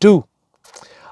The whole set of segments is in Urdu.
2।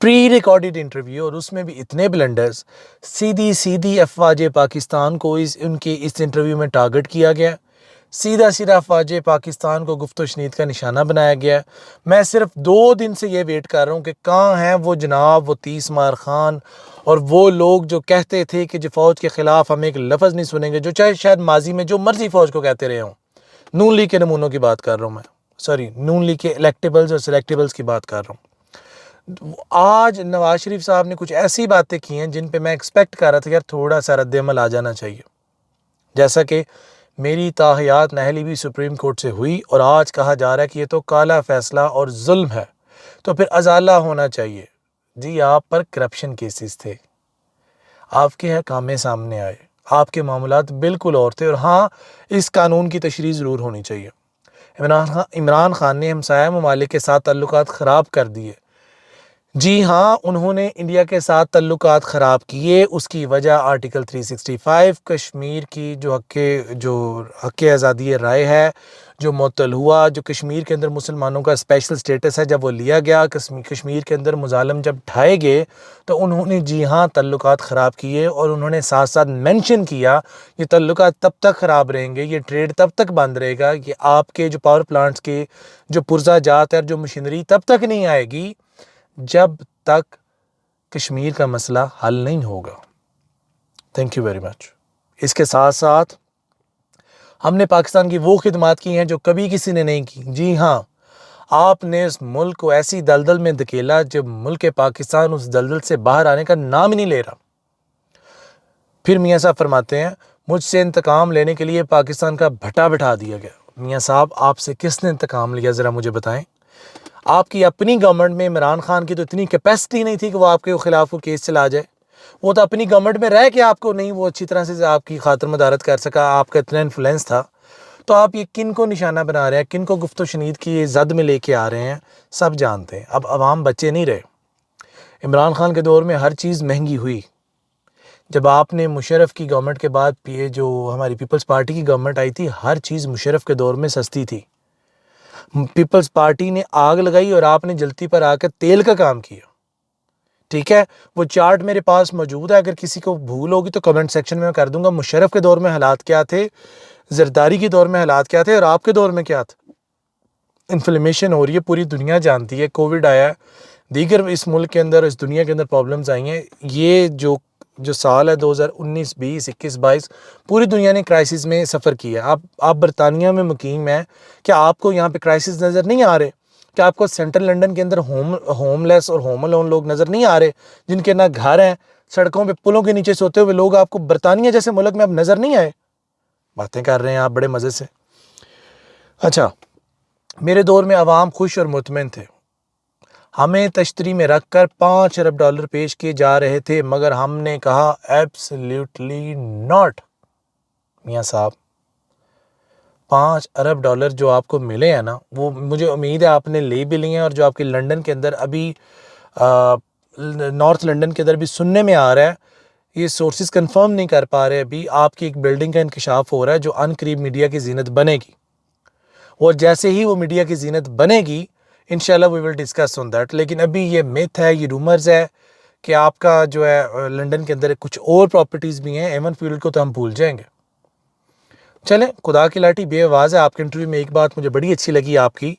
پری ریکارڈڈ انٹرویو، اور اس میں بھی اتنے بلنڈرز. سیدھی افواج پاکستان کو ان کے اس انٹرویو میں ٹارگٹ کیا گیا. سیدھا افواج پاکستان کو گفت و شنید کا نشانہ بنایا گیا. میں صرف 2 دن سے یہ ویٹ کر رہا ہوں کہ کہاں ہیں وہ جناب، وہ 30 مار خان اور وہ لوگ جو کہتے تھے کہ جو فوج کے خلاف ہم ایک لفظ نہیں سنیں گے، جو چاہے شاید ماضی میں جو مرضی فوج کو کہتے رہے ہوں. نون لیگ کے نمونوں کی بات کر رہا ہوں میں، نون لیگ کے الیکٹیبلز اور سلیکٹیبلز کی بات کر رہا ہوں. آج نواز شریف صاحب نے کچھ ایسی باتیں کی ہیں جن پہ میں ایکسپیکٹ کر رہا تھا کہ یار تھوڑا سا رد عمل آ جانا چاہیے. جیسا کہ میری تاحیات نااہلی بھی سپریم کورٹ سے ہوئی، اور آج کہا جا رہا ہے کہ یہ تو کالا فیصلہ اور ظلم ہے، تو پھر ازالہ ہونا چاہیے. جی آپ پر کرپشن کیسز تھے، آپ کے حکامے سامنے آئے، آپ کے معاملات بالکل اور تھے، اور ہاں اس قانون کی تشریح ضرور ہونی چاہیے. عمران خان نے ہمسایہ ممالک کے ساتھ تعلقات خراب کر دیے. جی ہاں، انہوں نے انڈیا کے ساتھ تعلقات خراب کیے. اس کی وجہ آرٹیکل 365 کشمیر کی جو حق آزادی رائے ہے جو معطل ہوا، جو کشمیر کے اندر مسلمانوں کا اسپیشل سٹیٹس ہے جب وہ لیا گیا، کشمیر کے اندر مظالم جب ڈھائے گئے تو انہوں نے جی ہاں تعلقات خراب کیے، اور انہوں نے ساتھ ساتھ مینشن کیا یہ تعلقات تب تک خراب رہیں گے، یہ ٹریڈ تب تک بند رہے گا کہ آپ کے جو پاور پلانٹس کے جو پرزہ جات ہے، جو مشینری تب تک نہیں آئے گی جب تک کشمیر کا مسئلہ حل نہیں ہوگا. Thank you very much. اس کے ساتھ ساتھ ہم نے پاکستان کی وہ خدمات کی ہیں جو کبھی کسی نے نہیں کی. جی ہاں، آپ نے اس ملک کو ایسی دلدل میں دھکیلا جب ملک پاکستان اس دلدل سے باہر آنے کا نام ہی نہیں لے رہا. پھر میاں صاحب فرماتے ہیں مجھ سے انتقام لینے کے لیے پاکستان کا بھٹا بٹھا دیا گیا. میاں صاحب آپ سے کس نے انتقام لیا، ذرا مجھے بتائیں. آپ کی اپنی گورنمنٹ میں عمران خان کی تو اتنی کیپیسٹی نہیں تھی کہ وہ آپ کے خلاف وہ کیس چلا جائے. وہ تو اپنی گورنمنٹ میں رہ کے آپ کو نہیں وہ اچھی طرح سے آپ کی خاطر مدارت کر سکا، آپ کا اتنا انفلوئنس تھا. تو آپ یہ کن کو نشانہ بنا رہے ہیں، کن کو گفت و شنید کی زد میں لے کے آ رہے ہیں، سب جانتے ہیں. اب عوام بچے نہیں رہے. عمران خان کے دور میں ہر چیز مہنگی ہوئی. جب آپ نے مشرف کی گورنمنٹ کے بعد جو ہماری پیپلز پارٹی کی گورنمنٹ آئی تھی، ہر چیز مشرف کے دور میں سستی تھی. پیپلز پارٹی نے آگ لگائی اور آپ نے جلتی پر آ کر تیل کا کام کیا. ٹھیک ہے، وہ چارٹ میرے پاس موجود ہے، اگر کسی کو بھول ہوگی تو کمنٹ سیکشن میں کر دوں گا. مشرف کے دور میں حالات کیا تھے، زرداری کے دور میں حالات کیا تھے، اور آپ کے دور میں کیا تھا. انفلیمیشن ہو رہی ہے، پوری دنیا جانتی ہے. کووڈ آیا، دیگر اس ملک کے اندر اس دنیا کے اندر پرابلمز آئی ہیں. یہ جو سال ہے 2019 20 21 22 پوری دنیا نے کرائسس میں سفر کیا. آپ برطانیہ میں مقیم ہیں، کیا آپ کو یہاں پہ کرائسس نظر نہیں آ رہے؟ کیا آپ کو سینٹرل لنڈن کے اندر ہوم لیس اور ہوم الون لوگ نظر نہیں آ رہے، جن کے نہ گھر ہیں، سڑکوں پہ پلوں کے نیچے سوتے ہوئے لوگ آپ کو برطانیہ جیسے ملک میں اب نظر نہیں آئے؟ باتیں کر رہے ہیں آپ بڑے مزے سے. اچھا، میرے دور میں عوام خوش اور مطمئن تھے. ہمیں تشتری میں رکھ کر $5 ارب پیش کیے جا رہے تھے، مگر ہم نے کہا ایبسلیوٹلی ناٹ. میاں صاحب، $5 ارب جو آپ کو ملے ہیں نا، وہ مجھے امید ہے آپ نے لے بھی لی ہیں، اور جو آپ کے لنڈن کے اندر ابھی نارتھ لنڈن کے اندر بھی سننے میں آ رہا ہے، یہ سورسز کنفرم نہیں کر پا رہے ابھی، آپ کی ایک بلڈنگ کا انکشاف ہو رہا ہے جو ان قریب میڈیا کی زینت بنے گی. اور جیسے ہی وہ میڈیا کی زینت بنے گی انشاءاللہ وی ول ڈسکس آن دیٹ. لیکن ابھی یہ میتھ ہے، یہ رومرز ہے کہ آپ کا جو ہے لنڈن کے اندر کچھ اور پراپرٹیز بھی ہیں. ایون فیلڈ کو تو ہم بھول جائیں گے. چلیں، خدا کی لاٹھی بے آواز ہے. آپ کے انٹرویو میں ایک بات مجھے بڑی اچھی لگی آپ کی.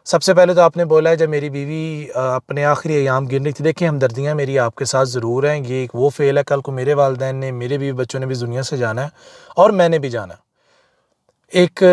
سب سے پہلے تو آپ نے بولا ہے جب میری بیوی اپنے آخری ایام گن رہی تھی. دیکھیں، ہمدردیاں میری آپ کے ساتھ ضرور ہیں. یہ ایک وہ فعل ہے، کل کو میرے والدین نے، میرے بیوی بچوں نے بھی دنیا سے جانا ہے اور میں نے بھی جانا ہے. ایک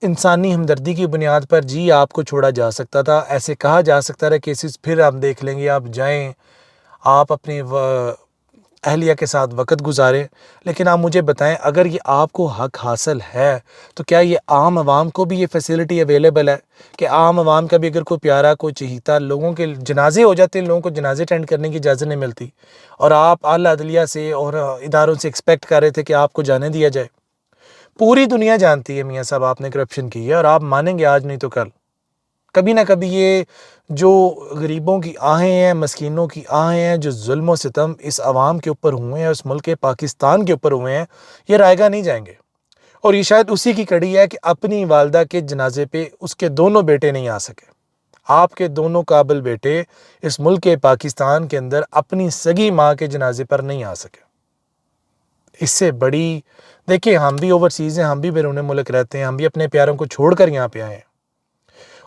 انسانی ہمدردی کی بنیاد پر جی آپ کو چھوڑا جا سکتا تھا، ایسے کہا جا سکتا رہا کیسز پھر ہم دیکھ لیں گے، آپ جائیں، آپ اپنی اہلیہ کے ساتھ وقت گزاریں. لیکن آپ مجھے بتائیں، اگر یہ آپ کو حق حاصل ہے تو کیا یہ عام عوام کو بھی یہ فیسلٹی اویلیبل ہے کہ عام عوام کا بھی اگر کوئی پیارا، کوئی چہیتا، لوگوں کے جنازے ہو جاتے ہیں، لوگوں کو جنازے اٹینڈ کرنے کی اجازت نہیں ملتی، اور آپ اعلیٰ عدلیہ سے اور اداروں سے ایکسپیکٹ کر رہے تھے کہ آپ کو جانے دیا جائے؟ پوری دنیا جانتی ہے میاں صاحب آپ نے کرپشن کی ہے، اور آپ مانیں گے آج نہیں تو کل، کبھی نہ کبھی یہ جو غریبوں کی آہیں ہیں، مسکینوں کی آہیں ہیں، جو ظلم و ستم اس عوام کے اوپر ہوئے ہیں، اس ملک پاکستان کے اوپر ہوئے ہیں، یہ رائے گاہ نہیں جائیں گے. اور یہ شاید اسی کی کڑی ہے کہ اپنی والدہ کے جنازے پہ اس کے دونوں بیٹے نہیں آ سکے. آپ کے دونوں قابل بیٹے اس ملک پاکستان کے اندر اپنی سگی ماں کے جنازے پر نہیں آ سکے۔ اس سے بڑی، دیکھیں ہم بھی اوورسیز ہیں، ہم بھی بیرون ملک رہتے ہیں، ہم بھی اپنے پیاروں کو چھوڑ کر یہاں پہ آئے ہیں،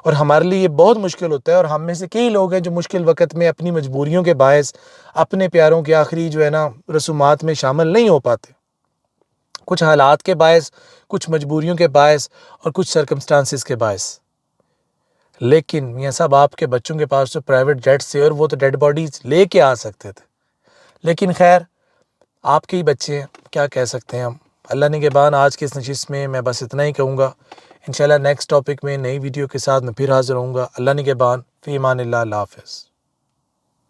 اور ہمارے لیے یہ بہت مشکل ہوتا ہے، اور ہم میں سے کئی لوگ ہیں جو مشکل وقت میں اپنی مجبوریوں کے باعث اپنے پیاروں کے آخری جو ہے نا رسومات میں شامل نہیں ہو پاتے، کچھ حالات کے باعث، کچھ مجبوریوں کے باعث اور کچھ سرکمسٹانسز کے باعث۔ لیکن میاں صاحب آپ کے بچوں کے پاس تو پرائیویٹ جیٹس تھے اور وہ تو ڈیڈ باڈیز لے کے آ سکتے تھے، لیکن خیر آپ کے ہی بچے ہیں، کیا کہہ سکتے ہیں ہم۔ اللہ نگہبان، آج کی اس نشست میں میں بس اتنا ہی کہوں گا۔ انشاءاللہ نیکسٹ ٹاپک میں نئی ویڈیو کے ساتھ میں پھر حاضر ہوں گا۔ اللہ نگہبان، فی امان اللہ، اللہ حافظ۔